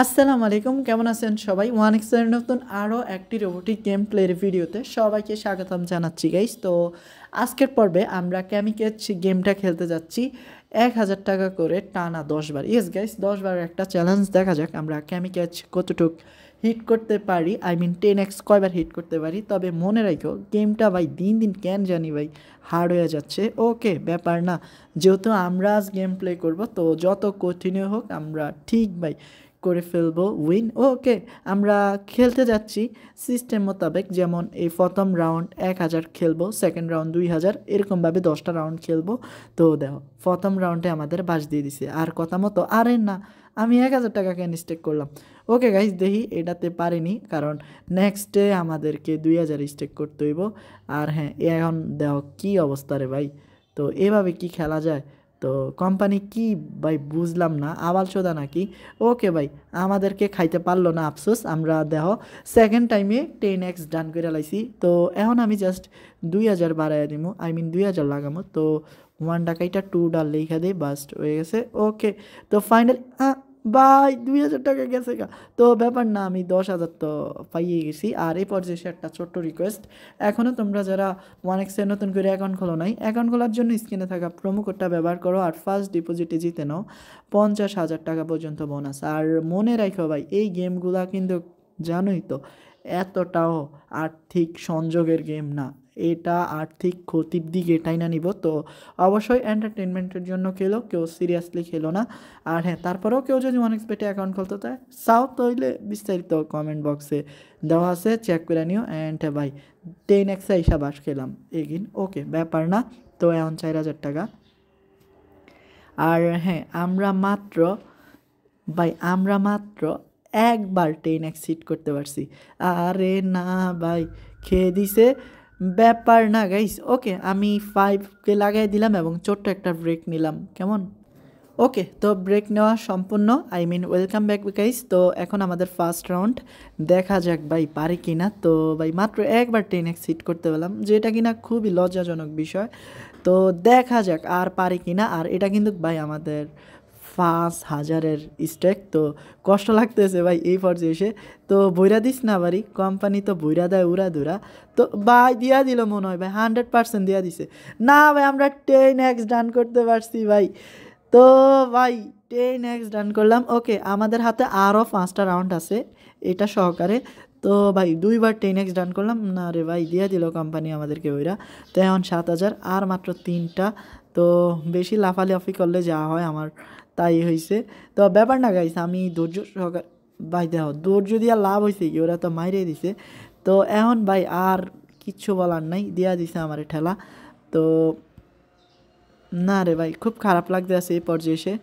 আসসালামু আলাইকুম, কেমন আছেন সবাই? ওয়ানিক্সের নতুন আরও একটি রোবোটিক গেম প্লের ভিডিওতে সবাইকে স্বাগতম জানাচ্ছি গাইস। তো আজকের পর্বে আমরা ক্যামিকেচ গেমটা খেলতে যাচ্ছি 1000 টাকা করে টানা 10 বার। ইয়েস গাইস, 10 বারের একটা চ্যালেঞ্জ। দেখা যাক আমরা ক্যামিকেচ কতটুক হিট করতে পারি, আই মিন 10x কয়বার হিট করতে পারি। তবে মনে রাখো গেমটা ভাই দিন দিন কেন জানি ভাই হার্ড হয়ে যাচ্ছে। ওকে, ব্যাপার না, যেহেতু আমরা আজ গেম প্লে করবো তো যত কঠিন হোক আমরা ঠিক ভাই করে ফেলবো উইন। ওকে, আমরা খেলতে যাচ্ছি সিস্টেম মোতাবেক, যেমন এই প্রথম রাউন্ড 1000 খেলবো, সেকেন্ড রাউন্ড 2000, এরকমভাবে 10টা রাউন্ড খেলবো। তো দেখো প্রথম রাউন্ডে আমাদের বাস দিয়ে দিছে, আর কথা মতো আরে না, আমি 1000 টাকা কেন স্টেক করলাম। ওকে গাইজ, দেখি এটাতে পারিনি, কারণ নেক্সটে আমাদেরকে 2000 স্টেক করতে হইব। আর হ্যাঁ, এখন দেখো কী অবস্থা রে ভাই, তো এভাবে কি খেলা যায়? তো কোম্পানি কি ভাই বুঝলাম না, আবাল চোদা নাকি? ওকে ভাই, আমাদেরকে খাইতে পারলো না, আফসোস। আমরা দেখো সেকেন্ড টাইমে 10x ডান করে লাইছি। তো এখন আমি জাস্ট 2000 বাড়াইয়া দিব, আই মিন 2000 লাগামো। তো 1 টাকাইটা 2 ডাল লেখা দিই, বাস্ট হয়ে গেছে। ওকে, তো ফাইনালি ভাই 2000 টাকা গেছে গা। তো ব্যাপার না, আমি 10,000 তো পাইয়ে গেছি। আর এই পর্যায়ে একটা ছোট্ট রিকোয়েস্ট, এখনও তোমরা যারা ওয়ানেক্সের নতুন করে অ্যাকাউন্ট খোলো নাই, অ্যাকাউন্ট খোলার জন্য স্ক্রিনে থাকা প্রোমো কোডটা ব্যবহার করো, আর ফার্স্ট ডিপোজিটে জিতে নাও 50,000 টাকা পর্যন্ত বোনাস। আর মনে রাখো ভাই, এই গেমগুলা কিন্তু জানোই তো এতটাও আর্থিক সংযোগের গেম না, এটা আর্থিক ক্ষতির দিকে এটাই না নিব। তো অবশ্যই এন্টারটেনমেন্টের জন্য খেলো, কেউ সিরিয়াসলি খেলো না। আর হ্যাঁ, তারপরেও কেউ যদি অনেক বেটে অ্যাকাউন্ট খুলতে চায় চাও, তাহলে বিস্তারিত কমেন্ট বক্সে দেওয়া আছে, চেক করে নিও। অ্যান্ড ভাই 10x হিসাব আস খেলাম এগিন, ওকে ব্যাপার না। তো এখন 4000 টাকা। আর হ্যাঁ, আমরা মাত্র একবার 10x হিট করতে পারছি। আরে না ভাই, খেয়ে দিছে, ব্যাপার না গাইস। ওকে, আমি 5কে লাগাই দিলাম এবং ছোট্ট একটা ব্রেক নিলাম, কেমন? ওকে, তো ব্রেক নেওয়া সম্পূর্ণ, I mean welcome back guys. তো এখন আমাদের ফার্স্ট রাউন্ড, দেখা যাক ভাই পারি কি না। তো ভাই মাত্র একবার 10x হিট করতে পেলাম, যেটা কিনা খুবই লজ্জাজনক বিষয়। তো দেখা যাক আর পারি কি না। আর এটা কিন্তু ভাই আমাদের 5000-এর স্টেক, তো কষ্ট লাগতেছে ভাই এই পর্যায়ে এসে। তো বইরা দিস না বাড়ি, কোম্পানি তো বইরা দেয় উড়া দুরা। তো ভাই দিয়া দিল মনে হয় ভাই, 100% দিয়া দিছে। না ভাই, আমরা 10x ডান করতে পারছি ভাই। তো ভাই 10x ডান করলাম। ওকে, আমাদের হাতে আরও 5টা রাউন্ড আছে এটা সহকারে। তো ভাই 2বার 10x ডান করলাম, না রে ভাই দিয়া দিল কোম্পানি আমাদেরকে ওইরা। তো এখন 7000, আর মাত্র 3টা। তো বেশি লাফালাফি করলে যা হয় আমার তাই হয়েছে। তো ব্যাপার না গাইস, আমি ধৈর্য সহকার ভাই দেখো ধৈর্য দিয়া লাভ হয়েছে কি, ওরা তো মাইরে দিছে। তো এখন ভাই আর কিচ্ছু বলার নাই, দিয়া দিছে আমার ঠেলা। তো না রে ভাই, খুব খারাপ লাগতে আছে এই পর্যায়ে এসে।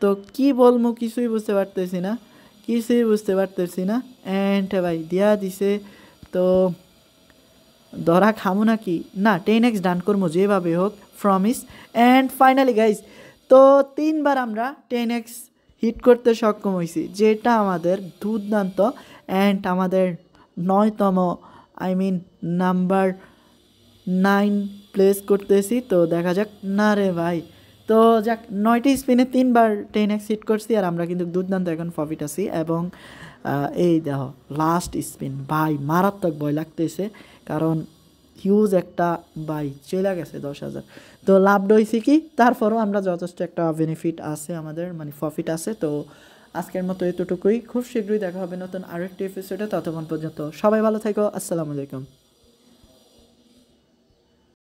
তো কি বলবো, কিছুই বুঝতে পারতেছি না। অ্যান্ড ভাই দিয়া দিছে, তো ধরা খামু নাকি? না, 10x ডান করবো যেভাবে হোক, প্রমিস। অ্যান্ড ফাইনালি গাইজ, তো 3বার আমরা 10x হিট করতে সক্ষম হয়েছি, যেটা আমাদের দুর্দান্ত। অ্যান্ড আমাদের 9তম, আই মিন নাম্বার 9 প্লেস করতেছি। তো দেখা যাক। না রে ভাই, তো যাক, 9টি স্পিনে 3বার 10x হিট করছি, আর আমরা কিন্তু দুর্দান্ত এখন প্রফিট আছি। এবং এই দেখো লাস্ট স্পিন ভাই, মারাত্মক ভয় লাগতেছে, কারণ হিউজ একটা ভাই চলে গেছে 10,000। তো লাভ হয়েছে কি, তারপরও আমরা যথেষ্ট একটা বেনিফিট আছে আমাদের, মানে প্রফিট আছে। তো আজকের মতো এতটুকুই, খুব শীঘ্রই দেখা হবে নতুন আরেকটি এপিসোডে। ততক্ষণ পর্যন্ত সবাই ভালো থেকো, আসসালামু আলাইকুম।